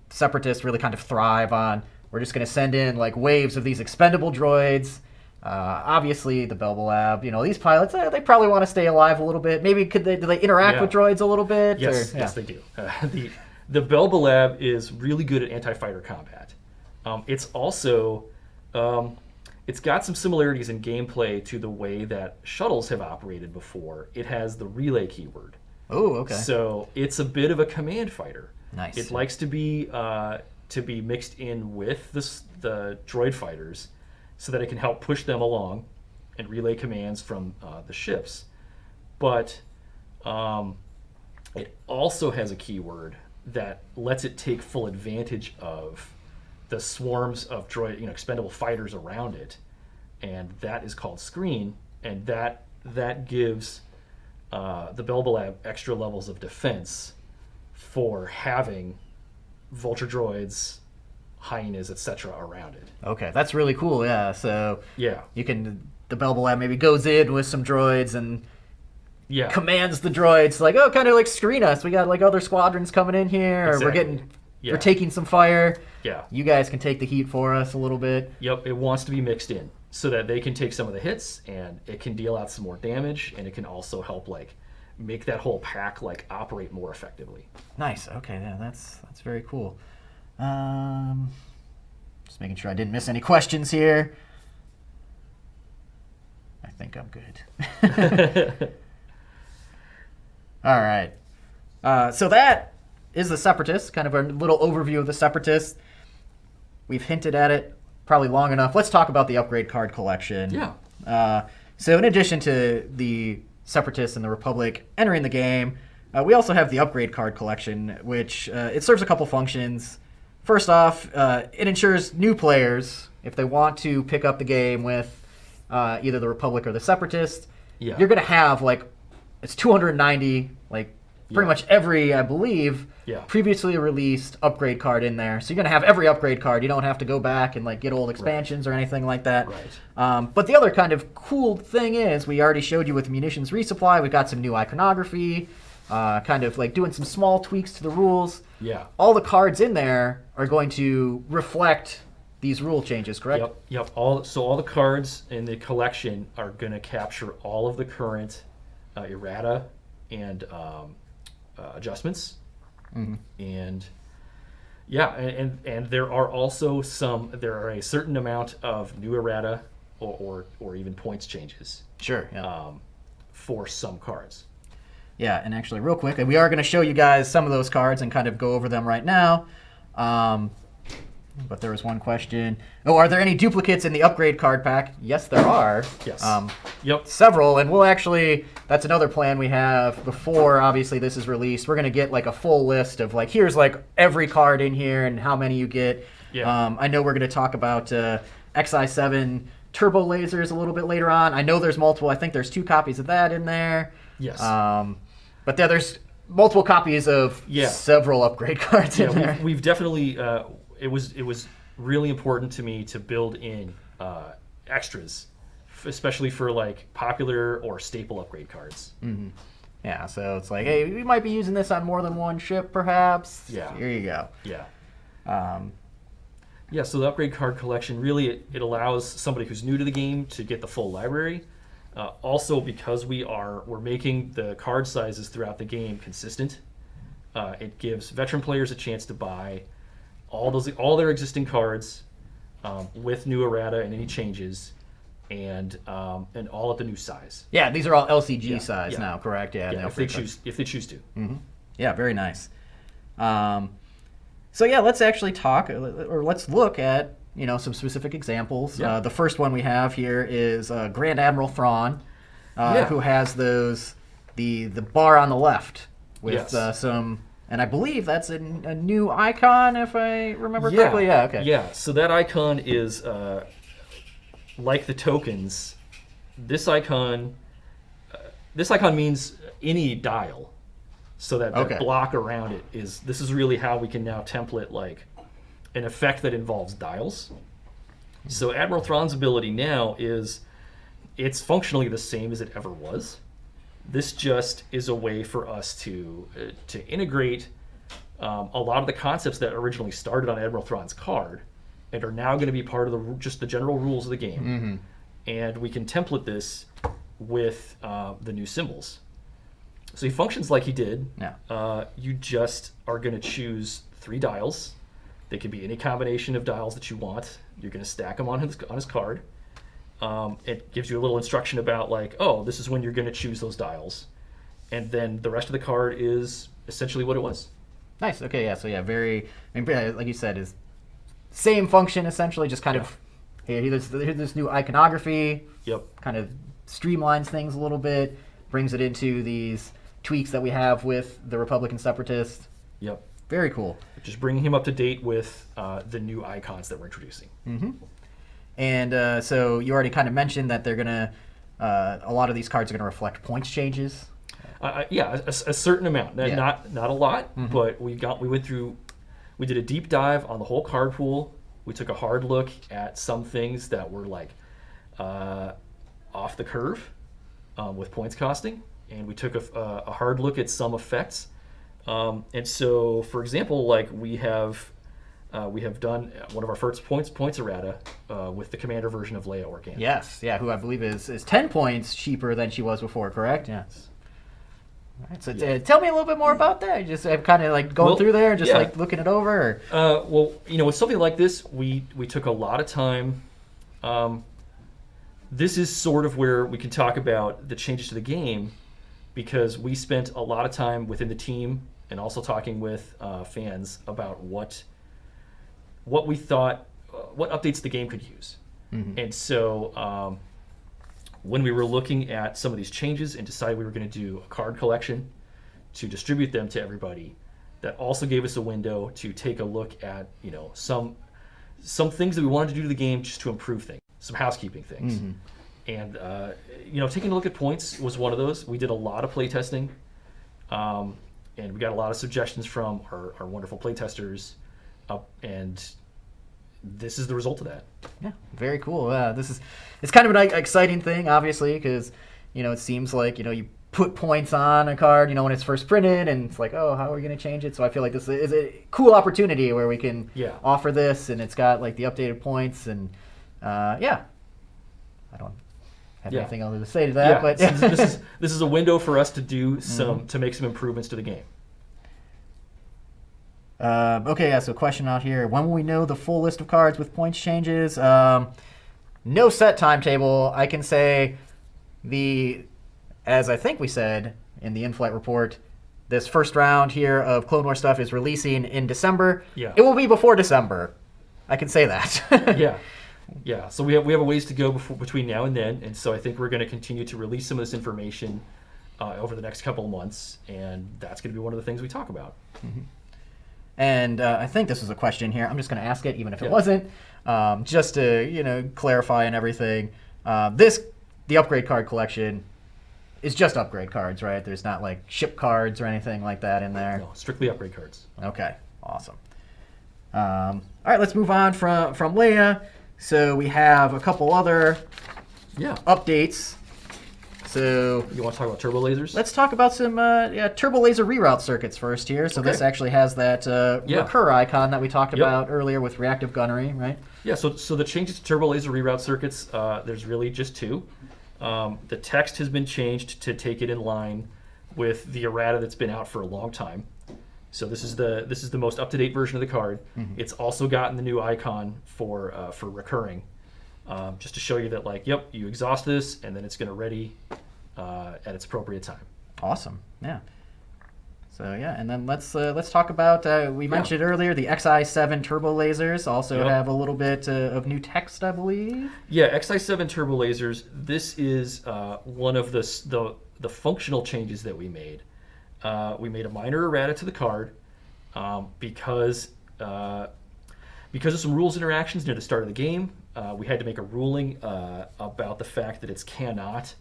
Separatists really kind of thrive on. We're just going to send in waves of these expendable droids. Obviously, the Belbalab, these pilots, they probably want to stay alive a little bit. Maybe do they interact with droids a little bit? Yes, they do. The Belbalab is really good at anti-fighter combat. It's also, it's got some similarities in gameplay to the way that shuttles have operated before. It has the relay keyword. Oh, okay. So it's a bit of a command fighter. Nice. It likes to be mixed in with the droid fighters, so that it can help push them along and relay commands from the ships. But it also has a keyword that lets it take full advantage of the swarms of droid, expendable fighters around it, and that is called screen, and that gives the Belbalab extra levels of defense for having Vulture droids hyenas, etc. around it. Okay, that's really cool. Yeah, so Yeah. the Belbel Lab maybe goes in with some droids and Yeah. commands the droids like, oh, kind of like screen us. We got like other squadrons coming in here, or Exactly. we're taking some fire. Yeah. You guys can take the heat for us a little bit. Yep, it wants to be mixed in so that they can take some of the hits and it can deal out some more damage, and it can also help like make that whole pack like operate more effectively. Nice. Okay, yeah, that's very cool. Just making sure I didn't miss any questions here. I think I'm good. All right. So that is the Separatists, kind of a little overview of the Separatists. We've hinted at it probably long enough. Let's talk about the upgrade card collection. Yeah. So in addition to the Separatists and the Republic entering the game, we also have the upgrade card collection, which it serves a couple functions. First off, it ensures new players, if they want to pick up the game with either the Republic or the Separatists, Yeah. you're going to have it's 290, pretty much every, I believe, Yeah. previously released upgrade card in there. So you're going to have every upgrade card. You don't have to go back and get old expansions or anything like that. Right. But the other kind of cool thing is, we already showed you with munitions resupply, we've got some new iconography, kind of doing some small tweaks to the rules. Yeah. All the cards in there are going to reflect these rule changes, correct? Yep. All the cards in the collection are going to capture all of the current errata and adjustments. Mm-hmm. And yeah, and there are also a certain amount of new errata or even points changes Sure. Yeah. for some cards. Yeah, and actually, real quick, we are going to show you guys some of those cards and kind of go over them right now. But there was one question. Oh, are there any duplicates in the upgrade card pack? Yes, there are. Yes. Yep. Several, and that's another plan we have before, obviously, this is released. We're going to get a full list of here's every card in here and how many you get. Yeah. I know we're going to talk about XI7 turbo lasers a little bit later on. I know there's multiple. I think there's 2 copies of that in there. Yes. But there's multiple copies of several upgrade cards in there. We've definitely it was really important to me to build in extras, especially for popular or staple upgrade cards. Mm-hmm. Yeah, so it's hey, we might be using this on more than one ship, perhaps. Yeah. Here you go. Yeah. Yeah, so the upgrade card collection, really, it allows somebody who's new to the game to get the full library. Also, because we're making the card sizes throughout the game consistent, it gives veteran players a chance to buy all their existing cards with new errata and any changes, and all at the new size. Yeah, these are all LCG size now, correct? Yeah, if they choose to. Mm-hmm. Yeah, very nice. So yeah, let's actually talk, or let's look at some specific examples. Yeah. The first one we have here is Grand Admiral Thrawn, who has the bar on the left with some, and I believe that's a new icon, if I remember correctly. Yeah, okay. Yeah, so that icon is like the tokens. This icon means any dial. So that the block around it this is really how we can now template an effect that involves dials. So Admiral Thrawn's ability now it's functionally the same as it ever was. This just is a way for us to integrate a lot of the concepts that originally started on Admiral Thrawn's card and are now going to be part of just the general rules of the game. Mm-hmm. And we can template this with the new symbols. So he functions like he did. Yeah. You just are going to choose 3 dials. They can be any combination of dials that you want. You're going to stack them on his card. It gives you a little instruction about this is when you're going to choose those dials. And then the rest of the card is essentially what it was. Nice. Okay, yeah. So yeah, like you said, is same function essentially, just kind of here's this new iconography. Yep. Kind of streamlines things a little bit, brings it into these tweaks that we have with the Republican Separatists. Yep. Very cool. Just bringing him up to date with the new icons that we're introducing. Mm-hmm. And so you already kind of mentioned that they're gonna a lot of these cards are gonna reflect points changes. A certain amount, not a lot, but we went through we did a deep dive on the whole card pool. We took a hard look at some things that were like off the curve with points costing, and we took a hard look at some effects. And so, for example, like we have done one of our first points errata with the commander version of Leia Organa. Yes, yeah, who I believe is 10 points cheaper than she was before, correct? Yes. All right, so tell me a little bit more about that. Just I'm kind of like going through there and just like looking it over. Or... well, with something like this, we took a lot of time. This is sort of where we can talk about the changes to the game, because we spent a lot of time within the team and also talking with fans about what we thought, what updates the game could use. Mm-hmm. And so when we were looking at some of these changes and decided we were going to do a card collection to distribute them to everybody, that also gave us a window to take a look at, some things that we wanted to do to the game just to improve things, some housekeeping things. Mm-hmm. And, taking a look at points was one of those. We did a lot of playtesting, and we got a lot of suggestions from our wonderful playtesters, and this is the result of that. Yeah, very cool. It's kind of an exciting thing, obviously, because it seems like you put points on a card, when it's first printed, and it's like, oh, how are we going to change it? So I feel like this is a cool opportunity where we can offer this, and it's got like the updated points, and I don't have anything else to say to that. But this is a window for us to do to make some improvements to the game. So question out here. When will we know the full list of cards with points changes? No set timetable. I can say as I think we said in the in-flight report, this first round here of Clone Wars stuff is releasing in December. Yeah. It will be before December. I can say that. Yeah. So we have a ways to go between now and then, and so I think we're going to continue to release some of this information over the next couple of months, and that's going to be one of the things we talk about. Mm-hmm. And I think this was a question here. I'm just going to ask it, even if it wasn't, just to clarify and everything. The upgrade card collection is just upgrade cards, right? There's not like ship cards or anything like that in there. No, strictly upgrade cards. Okay, awesome. All right, let's move on from Leia. So we have a couple other updates. So you want to talk about turbo lasers? Let's talk about some turbo laser reroute circuits first here. So this actually has that recur icon that we talked about earlier with reactive gunnery, right? Yeah. So the changes to turbo laser reroute circuits, there's really just two. The text has been changed to take it in line with the errata that's been out for a long time. So this is the most up-to-date version of the card. Mm-hmm. It's also gotten the new icon for recurring. Just to show you that, you exhaust this, and then it's going to ready at its appropriate time. Awesome, yeah. So and then let's talk about we mentioned earlier the XI7 turbo lasers also have a little bit of new text, I believe. Yeah, XI7 turbo lasers. This is one of the functional changes that we made. We made a minor errata to the card because of some rules interactions near the start of the game. We had to make a ruling about the fact that its cannot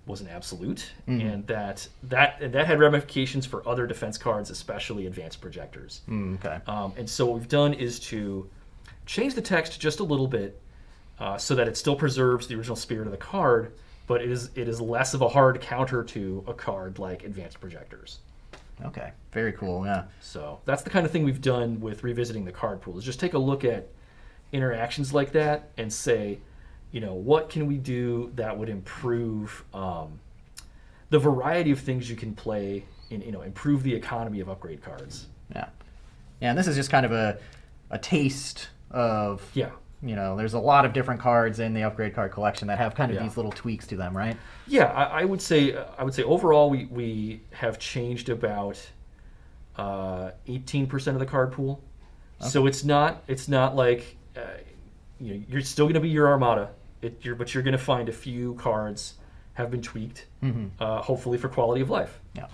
was an absolute, and that had ramifications for other defense cards, especially advanced projectors. Okay. And so what we've done is to change the text just a little bit so that it still preserves the original spirit of the card, but it is less of a hard counter to a card like advanced projectors. Okay, very cool. Yeah. So that's the kind of thing we've done with revisiting the card pool, is just take a look at interactions like that and say, what can we do that would improve the variety of things you can play and improve the economy of upgrade cards. Yeah, and this is just kind of a taste of there's a lot of different cards in the upgrade card collection that have kind of these little tweaks to them, right? Yeah, I would say overall we have changed about 18% of the card pool. Okay. So it's not like you're still going to be your Armada, but you're going to find a few cards have been tweaked, hopefully for quality of life. Yeah.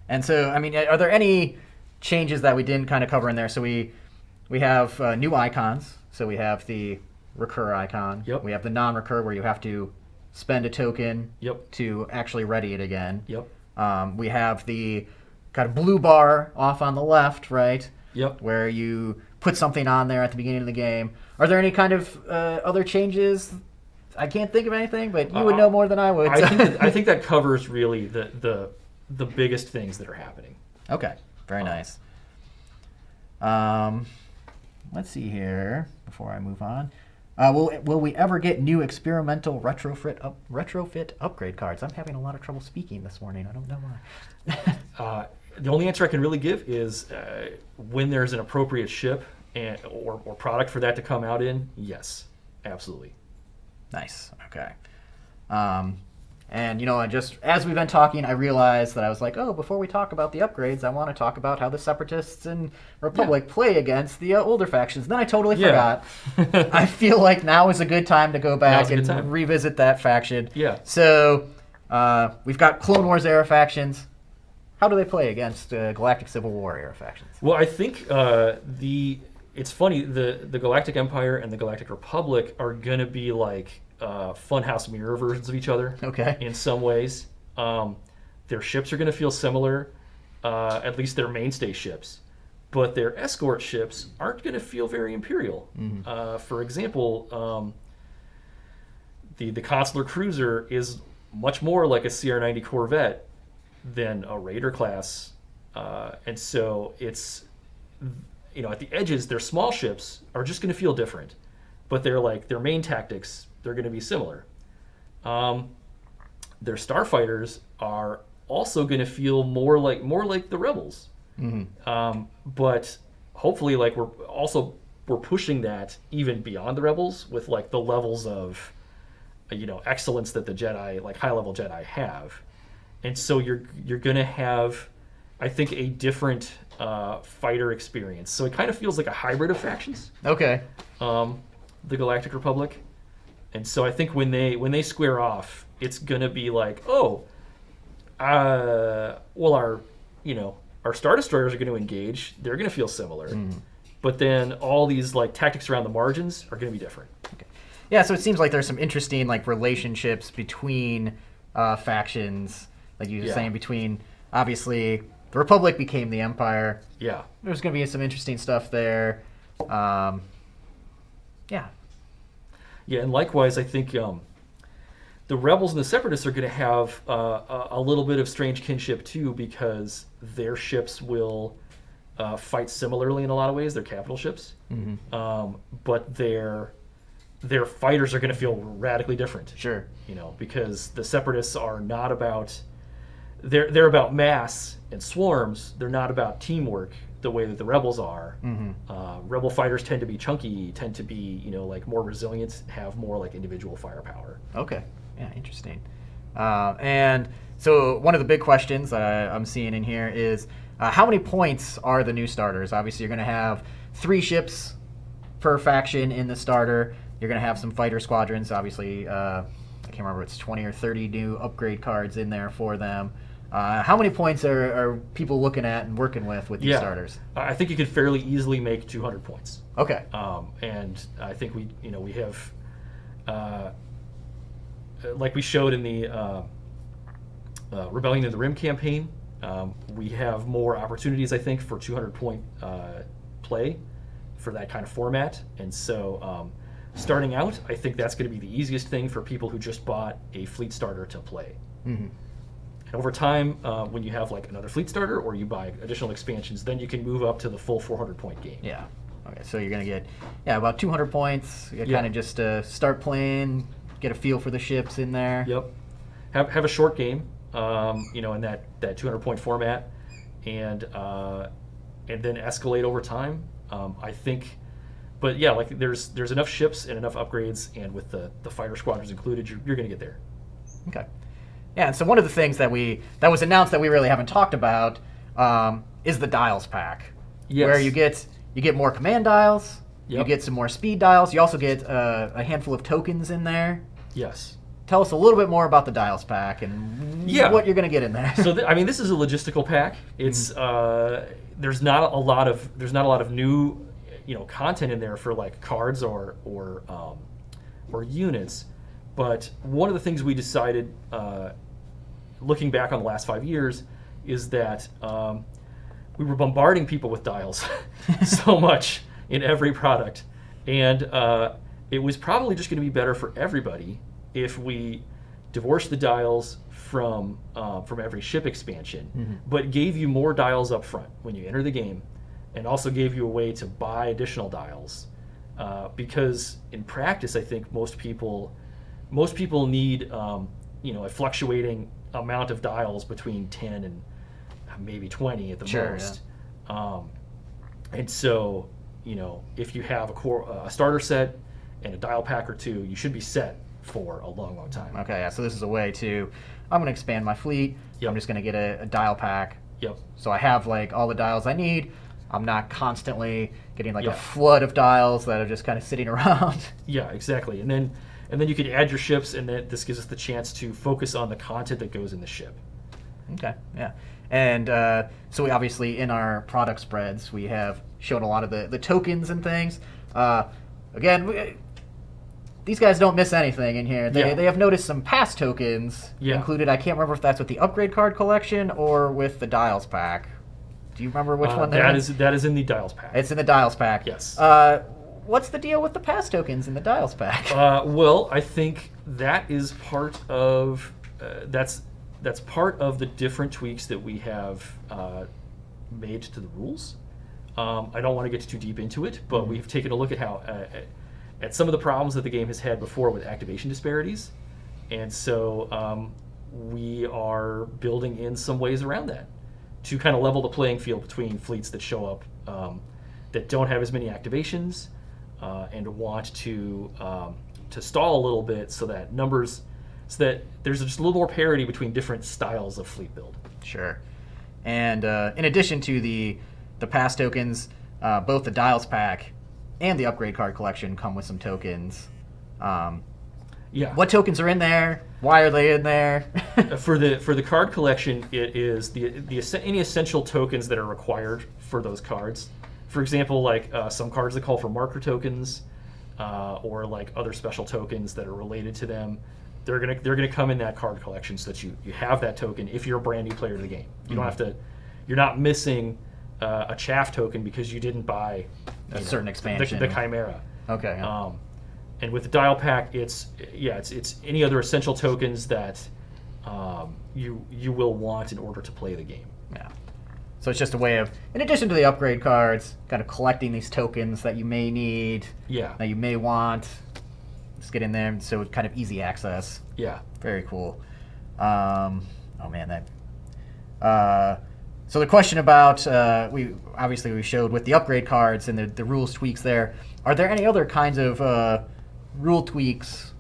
And so, are there any changes that we didn't kind of cover in there? So we have new icons. So we have the recur icon. Yep. We have the non-recur where you have to spend a token to actually ready it again. Yep. We have the kind of blue bar off on the left, right? Yep. where you put something on there at the beginning of the game. Are there any kind of other changes? I can't think of anything, but you would know more than I would. I think that covers really the biggest things that are happening. Okay, very nice. Let's see here before I move on. Will we ever get new experimental retrofit upgrade cards? I'm having a lot of trouble speaking this morning. I don't know why. The only answer I can really give is when there's an appropriate ship or product for that to come out in, yes, absolutely. Nice. Okay. And, just as we've been talking, I realized that I was like, before we talk about the upgrades, I want to talk about how the Separatists and Republic play against the older factions. Then I totally forgot. I feel like now is a good time to go back and revisit that faction. Yeah. So we've got Clone Wars era factions. How do they play against Galactic Civil War era factions? Well, I think it's funny, the Galactic Empire and the Galactic Republic are going to be like funhouse mirror versions of each other. Okay. In some ways. Their ships are going to feel similar, at least their mainstay ships. But their escort ships aren't going to feel very Imperial. Mm-hmm. For example, the Consular Cruiser is much more like a CR-90 Corvette than a Raider class. And so it's, at the edges, their small ships are just going to feel different. But they're like, their main tactics, they're going to be similar. Their starfighters are also going to feel more like the Rebels. Mm-hmm. But hopefully, like we're pushing that even beyond the Rebels with like the levels of excellence that the Jedi, like high level Jedi, have. And so you're going to have, I think, a different fighter experience. So it kind of feels like a hybrid of factions. Okay. The Galactic Republic. And so I think when they square off, it's gonna be like, well, our Star Destroyers are going to engage. They're going to feel similar, but then all these like tactics around the margins are going to be different. Okay. Yeah, so it seems like there's some interesting like relationships between factions, like you were saying, between obviously the Republic became the Empire. Yeah, there's going to be some interesting stuff there. Yeah, and likewise, I think the Rebels and the Separatists are going to have a little bit of strange kinship too, because their ships will fight similarly in a lot of ways. They're capital ships, but their fighters are going to feel radically different. Sure, because the Separatists are not about they're about mass and swarms. They're not about teamwork the way that the Rebels are. Rebel fighters tend to be chunky, tend to be like more resilient, have more like individual firepower. Okay, yeah, interesting. And so one of the big questions that I'm seeing in here is how many points are the new starters? Obviously, you're going to have 3 ships per faction in the starter. You're going to have some fighter squadrons. Obviously, I can't remember if it's 20 or 30 new upgrade cards in there for them. How many points are people looking at and working with these starters? I think you could fairly easily make 200 points. Okay. And I think we have, like we showed in the Rebellion of the Rim campaign, we have more opportunities, I think, for 200-point play for that kind of format. And so starting out, I think that's going to be the easiest thing for people who just bought a fleet starter to play. Mm-hmm. Over time, when you have like another fleet starter or you buy additional expansions, then you can move up to the full 400-point game. Yeah. Okay. So you're gonna get about 200 points. You kind of just start playing, get a feel for the ships in there. Yep. Have a short game, in that 200-point format, and then escalate over time. I think, but yeah, like there's enough ships and enough upgrades, and with the fighter squadrons included, you're gonna get there. Okay. Yeah, and so one of the things that was announced that we really haven't talked about is the dials pack, where you get more command dials, you get some more speed dials, you also get a handful of tokens in there. Yes. Tell us a little bit more about the dials pack and what you're going to get in there. So this is a logistical pack. It's there's not a lot of new content in there for like cards or units, but one of the things we decided. Looking back on the last 5 years, is that we were bombarding people with dials so much in every product, and it was probably just going to be better for everybody if we divorced the dials from every ship expansion, but gave you more dials up front when you enter the game, and also gave you a way to buy additional dials. Because in practice, I think most people need a fluctuating amount of dials between 10 and maybe 20 at the most. Yeah. And so, if you have a starter set and a dial pack or two, you should be set for a long, long time. Okay, yeah, so this is a way to, I'm going to expand my fleet. Yep. I'm just going to get a dial pack. Yep. So I have all the dials I need. I'm not constantly getting a flood of dials that are just kind of sitting around. Yeah, exactly. And then you could add your ships, and then this gives us the chance to focus on the content that goes in the ship. Okay, yeah. And so we obviously, in our product spreads, we have shown a lot of the tokens and things. Again, these guys don't miss anything in here. They have noticed some past tokens included. I can't remember if that's with the upgrade card collection or with the dials pack. Do you remember which one that is? That is in the dials pack. It's in the dials pack. Yes. What's the deal with the pass tokens in the dials pack? Well, I think that is part of that's part of the different tweaks that we have made to the rules. I don't want to get too deep into it, but we've taken a look at how at some of the problems that the game has had before with activation disparities, and so we are building in some ways around that to kind of level the playing field between fleets that show up that don't have as many activations and want to stall a little bit so that there's just a little more parity between different styles of fleet build. Sure. And in addition to the pass tokens, both the dials pack and the upgrade card collection come with some tokens. What tokens are in there? Why are they in there? For the card collection, it is any essential tokens that are required for those cards. For example, some cards that call for marker tokens, or other special tokens that are related to them. They're gonna come in that card collection so that you have that token if you're a brand new player to the game. You don't have to. You're not missing a chaff token because you didn't buy a certain expansion. The Chimera. Okay. Yeah. And with the dial pack, it's any other essential tokens that you will want in order to play the game. Yeah. So it's just a way of, in addition to the upgrade cards, kind of collecting these tokens that you may need, that you may want. Just get in there, so it's kind of easy access. Yeah. Very cool. Oh man, so the question about we showed with the upgrade cards and the rules tweaks there. Are there any other kinds of rule tweaks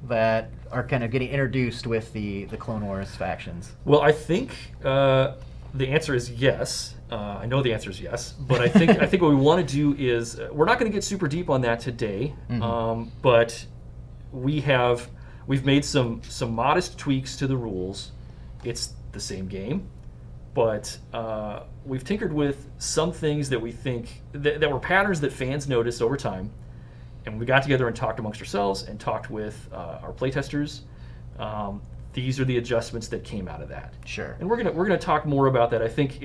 that are kind of getting introduced with the Clone Wars factions? Well, I think the answer is yes. I know the answer is yes, but I think what we want to do is we're not going to get super deep on that today, but we've made some modest tweaks to the rules. It's the same game, but we've tinkered with some things that we think that were patterns that fans noticed over time. And we got together and talked amongst ourselves and talked with our playtesters. These are the adjustments that came out of that. Sure. And we're gonna talk more about that. I think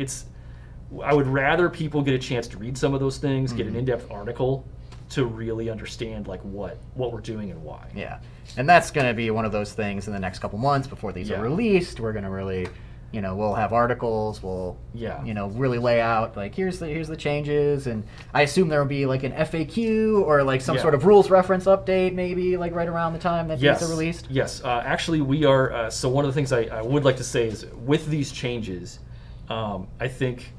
I would rather people get a chance to read some of those things, get an in-depth article to really understand what we're doing and why. Yeah. And that's going to be one of those things in the next couple months before these are released. We're going to really, we'll have articles. We'll, really lay out here's the changes, and I assume there will be an FAQ or some sort of rules reference update, maybe right around the time that these are released. Yes. Actually, we are. So one of the things I would like to say is with these changes, I think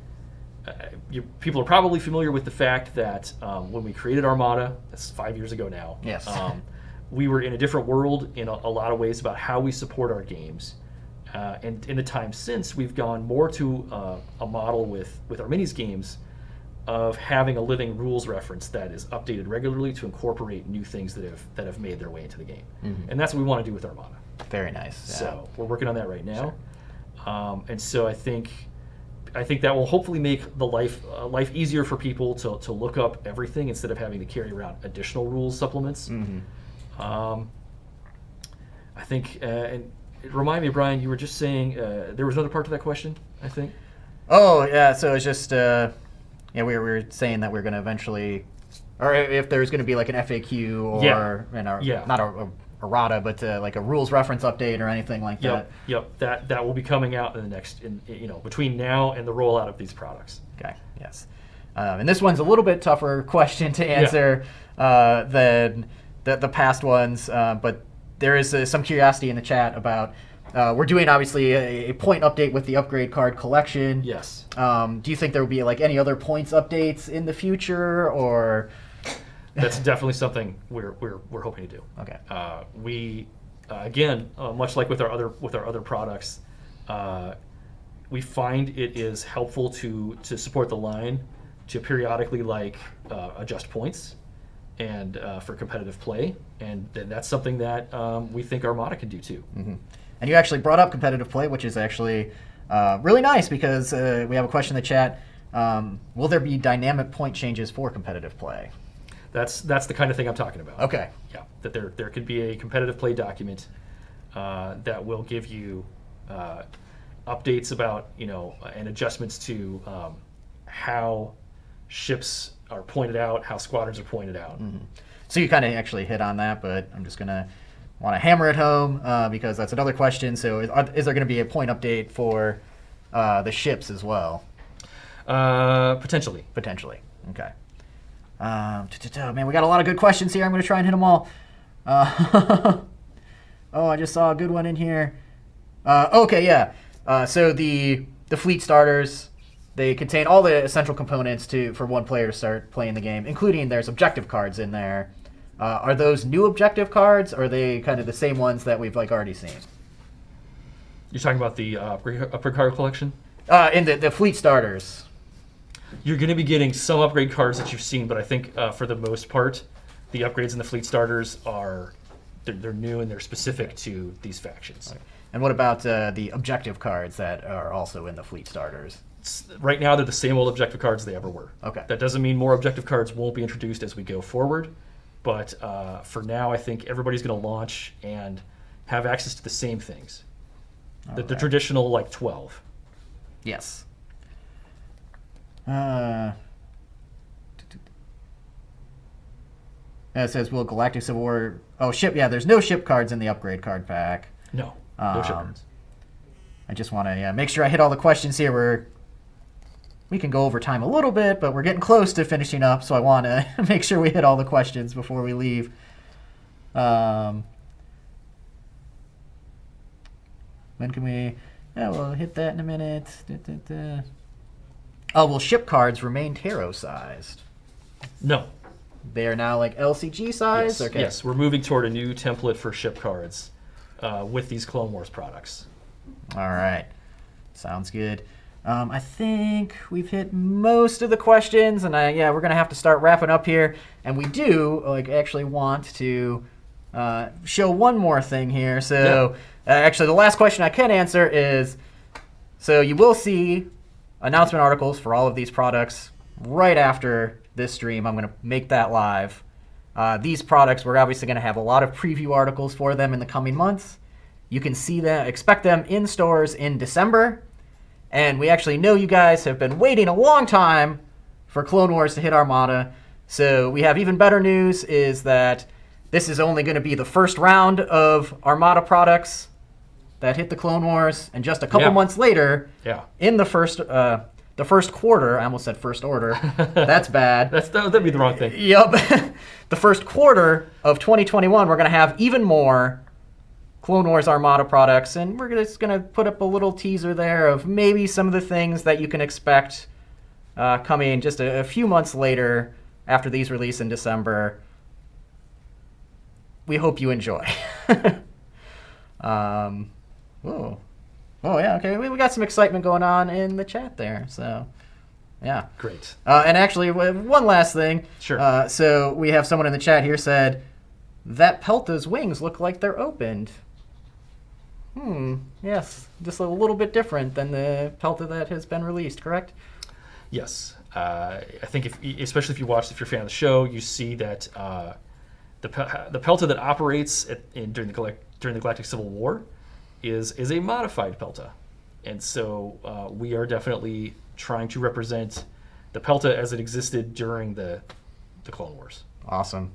people are probably familiar with the fact that when we created Armada, that's 5 years ago now. Yes. We were in a different world in a lot of ways about how we support our games. And in the time since, we've gone more to a model with our minis games of having a living rules reference that is updated regularly to incorporate new things that have made their way into the game. And that's what we want to do with Armada. Very nice. So we're working on that right now. Sure. And so I think that will hopefully make the life easier for people to look up everything instead of having to carry around additional rules supplements. I think, and remind me, Brian, you were just saying there was another part to that question, I think. Oh, yeah. So it's just, yeah, we were saying that we're going to eventually, or if there's going to be like an FAQ or, not a errata, but like a rules reference update or anything like that. Yep. That will be coming out in the next, between now and the rollout of these products. Okay. Yes. And this one's a little bit tougher question to answer than the past ones, but there is some curiosity in the chat about. We're doing obviously a point update with the upgrade card collection. Yes. Do you think there will be like any other points updates in the future, or? That's definitely something we're hoping to do. Okay. We again, much like with our other products, we find it is helpful to support the line to periodically adjust points and for competitive play, and that's something that we think Armada can do too. Mm-hmm. And you actually brought up competitive play, which is actually really nice because we have a question in the chat. Will there be dynamic point changes for competitive play? That's the kind of thing I'm talking about. Okay. Yeah, that there could be a competitive play document that will give you updates about and adjustments to how ships are pointed out, how squadrons are pointed out. Mm-hmm. So you kind of actually hit on that, but I'm just gonna want to hammer it home because that's another question. So is there going to be a point update for the ships as well? Potentially. Potentially. Okay. Man, we got a lot of good questions here. I'm going to try and hit them all. Oh, I just saw a good one in here. Okay, yeah. So the fleet starters, they contain all the essential components for one player to start playing the game, including there's objective cards in there. Are those new objective cards, or are they kind of the same ones that we've already seen? You're talking about the upgrade card collection? In the fleet starters. You're going to be getting some upgrade cards that you've seen, but I think for the most part, the upgrades in the fleet starters they're new and they're specific to these factions. Okay. And what about the objective cards that are also in the fleet starters? Right now, they're the same old objective cards they ever were. Okay. That doesn't mean more objective cards won't be introduced as we go forward, but for now, I think everybody's going to launch and have access to the same things. The traditional 12. Yes. It says, will Galactic Civil War... Oh, ship. Yeah, there's no ship cards in the upgrade card pack. No ship cards. I just want to make sure I hit all the questions here. We can go over time a little bit, but we're getting close to finishing up, so I want to make sure we hit all the questions before we leave. When can we... Yeah, we'll hit that in a minute. Oh, will ship cards remain tarot-sized? No. They are now LCG size? Yes. Okay. Yes, we're moving toward a new template for ship cards with these Clone Wars products. All right. Sounds good. I think we've hit most of the questions, and we're going to have to start wrapping up here. And we do actually want to show one more thing here. So actually, the last question I can answer is, so you will see announcement articles for all of these products right after this stream. I'm going to make that live. These products, we're obviously going to have a lot of preview articles for them in the coming months. You can see them, expect them in stores in December. And we actually know you guys have been waiting a long time for Clone Wars to hit Armada. So we have even better news is that this is only going to be the first round of Armada products that hit the Clone Wars. And just a couple months later, in the first quarter, I almost said first order. That's bad. That'd be the wrong thing. Yep. The first quarter of 2021, we're going to have even more Clone Wars Armada products, and we're just going to put up a little teaser there of maybe some of the things that you can expect coming just a few months later after these release in December. We hope you enjoy. Whoa. Oh, yeah, okay. We got some excitement going on in the chat there, so yeah. Great. And actually, one last thing. Sure. So we have someone in the chat here said, that Pelta's wings look like they're opened. Yes, just a little bit different than the Pelta that has been released, correct? Yes. I think especially if you're a fan of the show, you see that the Pelta that operates during the Galactic Civil War is a modified Pelta. And so we are definitely trying to represent the Pelta as it existed during the Clone Wars. Awesome.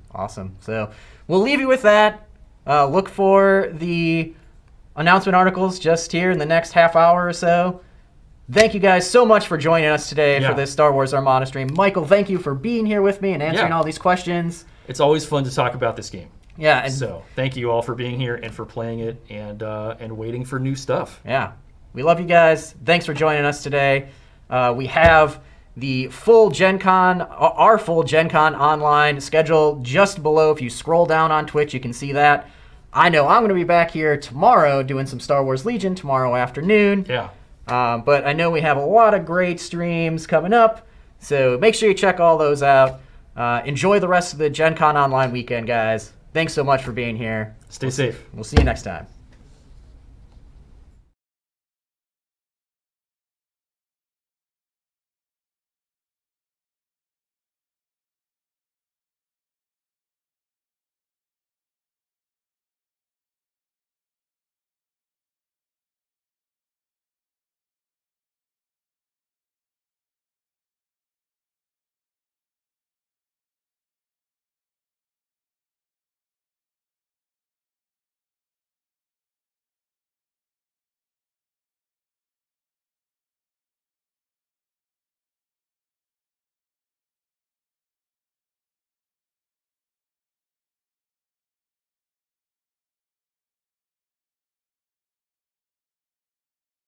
So we'll leave you with that. Look for the announcement articles just here in the next half hour or so. Thank you guys so much for joining us today for this Star Wars Armada stream. Michael, thank you for being here with me and answering all these questions. It's always fun to talk about this game. Yeah. And so thank you all for being here and for playing it and waiting for new stuff. Yeah. We love you guys. Thanks for joining us today. We have the full GenCon, our full GenCon online schedule just below. If you scroll down on Twitch, you can see that. I know I'm going to be back here tomorrow doing some Star Wars Legion tomorrow afternoon. Yeah. But I know we have a lot of great streams coming up, so make sure you check all those out. Enjoy the rest of the GenCon online weekend, guys. Thanks so much for being here. Stay safe. We'll see you next time.